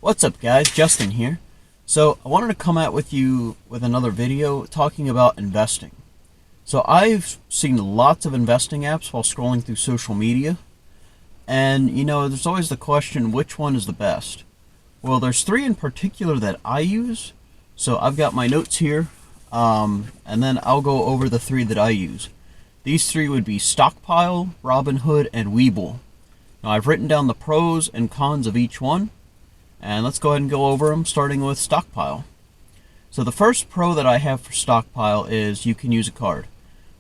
What's up guys, Justin here. So I wanted to come out with you with another video talking about investing. So I've seen lots of investing apps while scrolling through social media, and there's always the question, which one is the best? Well, there's three in particular that I use, so I've got my notes here, and then I'll go over the three that I use. These three would be Stockpile, Robinhood, and Webull. Now I've written down the pros and cons of each one, and let's go ahead and go over them, starting with Stockpile. So the first pro that I have for Stockpile is you can use a card.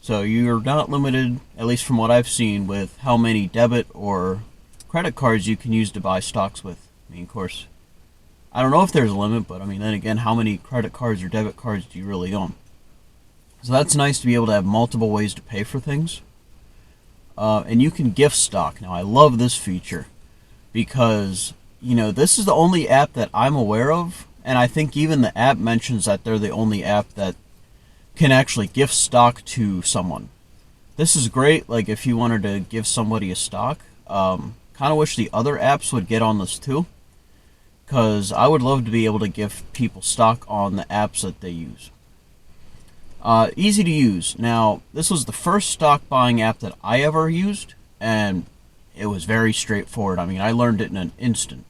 So you're not limited, at least from what I've seen, with how many debit or credit cards you can use to buy stocks with. I mean, of course, I don't know if there's a limit, but I mean, then again, how many credit cards or debit cards do you really own? So that's nice to be able to have multiple ways to pay for things. And you can gift stock. Now, I love this feature because this is the only app that I'm aware of, and I think even the app mentions that they're the only app that can actually gift stock to someone. This is great, like if you wanted to give somebody a stock. Kind of wish the other apps would get on this too, because I would love to be able to give people stock on the apps that they use. Easy to use. Now, this was the first stock buying app that I ever used, and it was very straightforward. I mean, I learned it in an instant.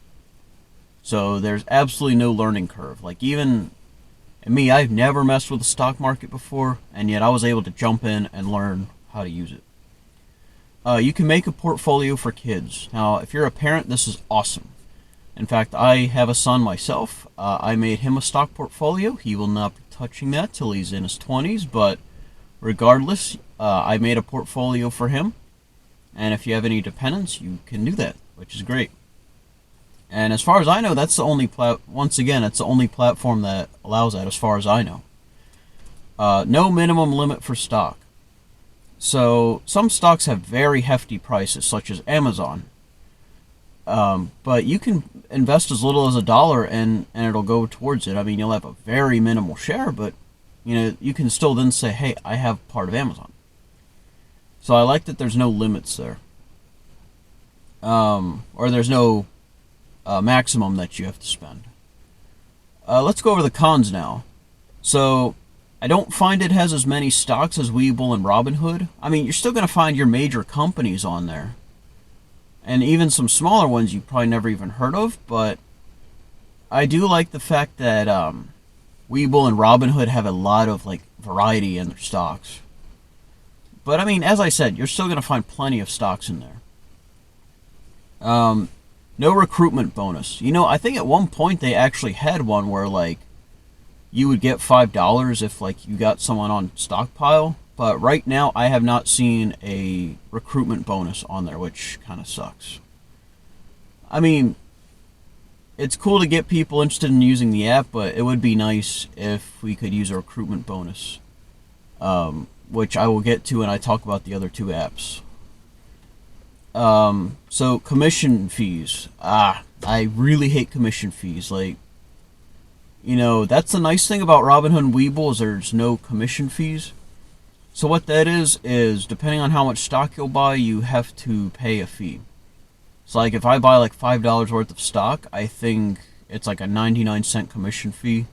So there's absolutely no learning curve. Like even me, I've never messed with the stock market before, and yet I was able to jump in and learn how to use it. You can make a portfolio for kids. Now, if you're a parent, this is awesome. In fact, I have a son myself. I made him a stock portfolio. He will not be touching that till he's in his 20s, but regardless, I made a portfolio for him. And if you have any dependents, you can do that, which is great. And as far as I know, that's the only once again, it's the only platform that allows that, as far as I know. No minimum limit for stock. So some stocks have very hefty prices, such as Amazon. But you can invest as little as $1 and it'll go towards it. I mean, you'll have a very minimal share, but you can still then say, hey, I have part of Amazon. So I like that there's no limits there. Or there's no maximum that you have to spend. Let's go over the cons now. So I don't find it has as many stocks as Webull and Robinhood. I mean, you're still going to find your major companies on there, and even some smaller ones you probably never even heard of. But I do like the fact that Webull and Robinhood have a lot of variety in their stocks. But I mean, as I said, you're still going to find plenty of stocks in there. No recruitment bonus. I think at one point they actually had one where you would get $5 if you got someone on Stockpile. But right now I have not seen a recruitment bonus on there, which kind of sucks. I mean, it's cool to get people interested in using the app, but it would be nice if we could use a recruitment bonus, which I will get to when I talk about the other two apps. So commission fees. I really hate commission fees. That's the nice thing about Robinhood and Webull is there's no commission fees. So what that is depending on how much stock you'll buy, you have to pay a fee. So if I buy $5 worth of stock, I think it's a 99-cent commission fee,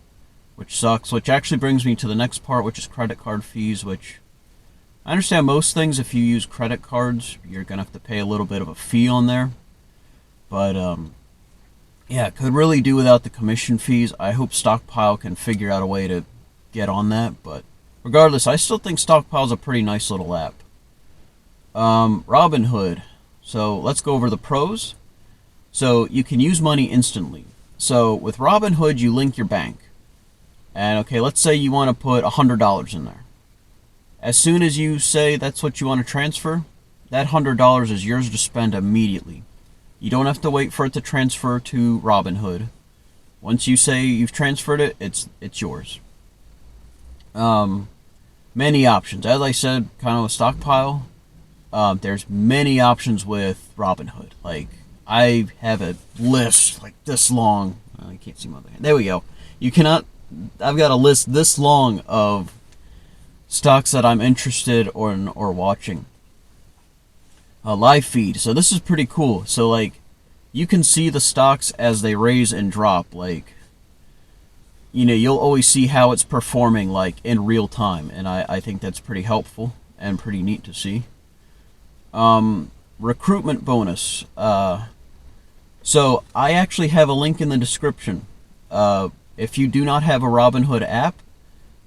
which sucks, which actually brings me to the next part, which is credit card fees, which I understand most things, if you use credit cards, you're going to have to pay a little bit of a fee on there. But, yeah, could really do without the commission fees. I hope Stockpile can figure out a way to get on that. But regardless, I still think Stockpile's a pretty nice little app. Robinhood. So let's go over the pros. So you can use money instantly. So with Robinhood, you link your bank. And, okay, let's say you want to put $100 in there. As soon as you say that's what you want to transfer, that $100 is yours to spend immediately. You don't have to wait for it to transfer to Robinhood. Once you say you've transferred it, it's yours. Many options. As I said, kind of a Stockpile, there's many options with Robinhood. I have a list this long. I can't see my other hand. There we go. I've got a list this long of stocks that I'm interested or watching. Live feed. So this is pretty cool. So you can see the stocks as they raise and drop. Like, you'll always see how it's performing, like, in real time. And I think that's pretty helpful and pretty neat to see. Recruitment bonus. So I actually have a link in the description. If you do not have a Robinhood app,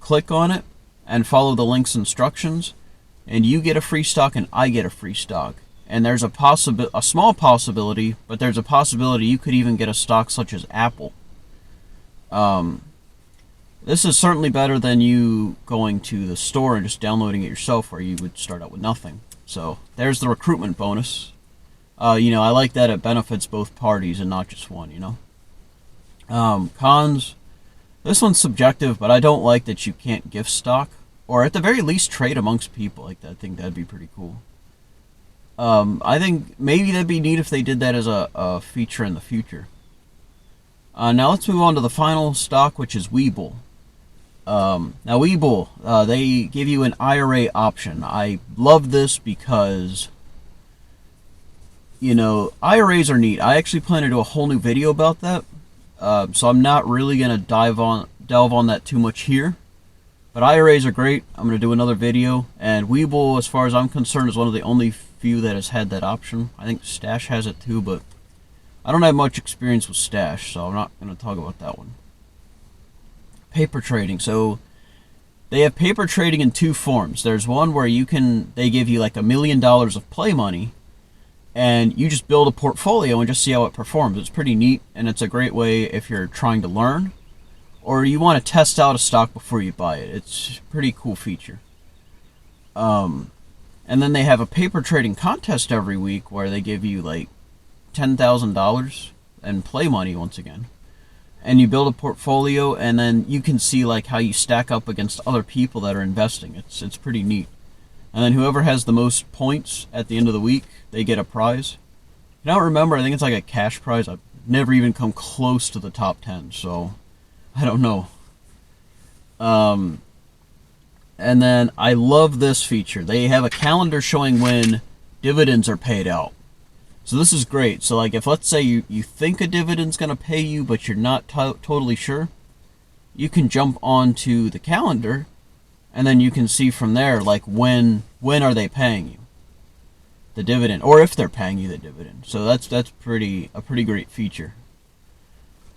click on it and follow the link's instructions, and you get a free stock and I get a free stock. And there's a small possibility, but there's a possibility you could even get a stock such as Apple. This is certainly better than you going to the store and just downloading it yourself, where you would start out with nothing. So there's the recruitment bonus. I like that it benefits both parties and not just one, Cons. This one's subjective, but I don't like that you can't gift stock, or at the very least trade amongst people like that. I think that'd be pretty cool. I think maybe that'd be neat if they did that as a feature in the future. Now let's move on to the final stock, which is Webull. Now Webull, they give you an IRA option. I love this because, IRAs are neat. I actually plan to do a whole new video about that. So I'm not really going to delve on that too much here. But IRAs are great. I'm going to do another video. And Webull, as far as I'm concerned, is one of the only few that has had that option. I think Stash has it too, but I don't have much experience with Stash, so I'm not going to talk about that one. Paper trading. So they have paper trading in two forms. There's one where they give you like $1 million of play money, and you just build a portfolio and just see how it performs. It's pretty neat, and it's a great way if you're trying to learn, or you want to test out a stock before you buy it. It's a pretty cool feature. And then they have a paper trading contest every week where they give you like $10,000 and play money once again. And you build a portfolio, and then you can see like how you stack up against other people that are investing. It's pretty neat. And then whoever has the most points at the end of the week, they get a prize. I don't remember, I think it's like a cash prize. I've never even come close to the top 10, so I don't know. And then I love this feature. They have a calendar showing when dividends are paid out. So this is great. So like if, let's say you think a dividend's going to pay you, but you're not totally sure, you can jump onto the calendar, and then you can see from there like when are they paying you the dividend, or if they're paying you the dividend. So that's a pretty great feature.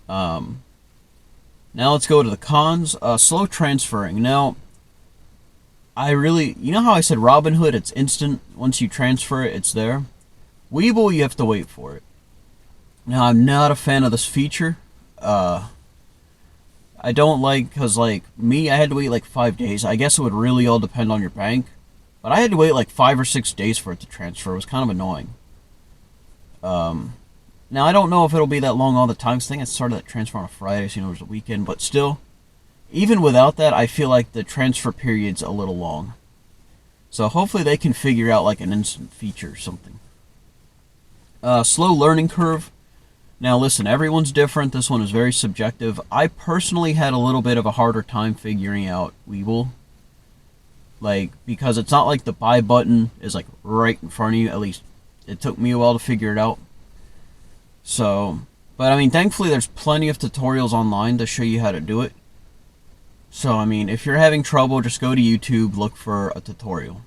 Now let's go to the cons. Slow transferring. Now, you know how I said Robinhood, it's instant. Once you transfer it, it's there. Webull, you have to wait for it. Now, I'm not a fan of this feature. I don't like, because like me, I had to wait like 5 days. I guess it would really all depend on your bank. But I had to wait like 5 or 6 days for it to transfer. It was kind of annoying. Now, I don't know if it'll be that long all the time. I think it started that transfer on a Friday, so there's a weekend. But still, even without that, I feel like the transfer period's a little long. So hopefully they can figure out like an instant feature or something. Slow learning curve. Now listen, everyone's different. This one is very subjective. I personally had a little bit of a harder time figuring out Webull. Like, because it's not like the buy button is like right in front of you. At least it took me a while to figure it out. So, but I mean, thankfully there's plenty of tutorials online to show you how to do it. So, I mean, if you're having trouble, just go to YouTube, look for a tutorial.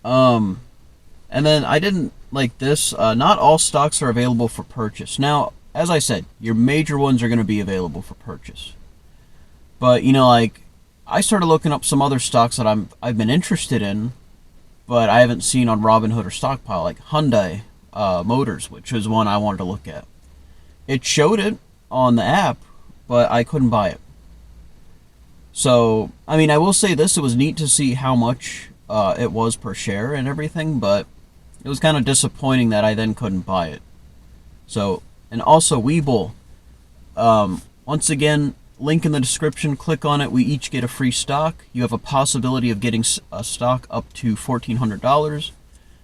And then I didn't like this. Not all stocks are available for purchase. Now, as I said, your major ones are going to be available for purchase. But, like, I started looking up some other stocks that I've been interested in, but I haven't seen on Robinhood or Stockpile, like Hyundai Motors, which is one I wanted to look at. It showed it on the app, but I couldn't buy it. So, I mean, I will say this, it was neat to see how much it was per share and everything, but it was kind of disappointing that I then couldn't buy it. So, and also Webull. Once again, link in the description, click on it, we each get a free stock. You have a possibility of getting a stock up to $1,400.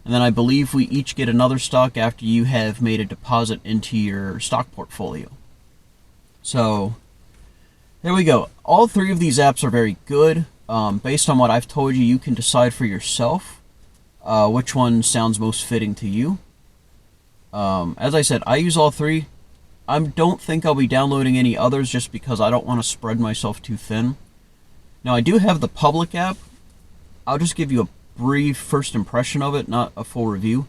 And then I believe we each get another stock after you have made a deposit into your stock portfolio. So, there we go. All three of these apps are very good. Based on what I've told you, you can decide for yourself which one sounds most fitting to you. As I said, I use all three. I don't think I'll be downloading any others just because I don't want to spread myself too thin. Now, I do have the public app. I'll just give you a brief first impression of it, not a full review.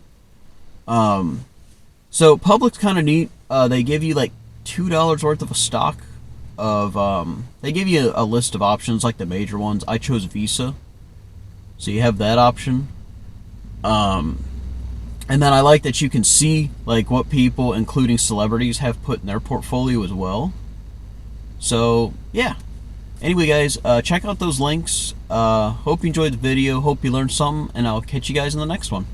So public's kind of neat. They give you like $2 worth of a stock of. They give you a list of options like the major ones. I chose Visa, so you have that option. And then I like that you can see like what people, including celebrities, have put in their portfolio as well. So yeah. Anyway, guys, check out those links. Hope you enjoyed the video. Hope you learned something, and I'll catch you guys in the next one.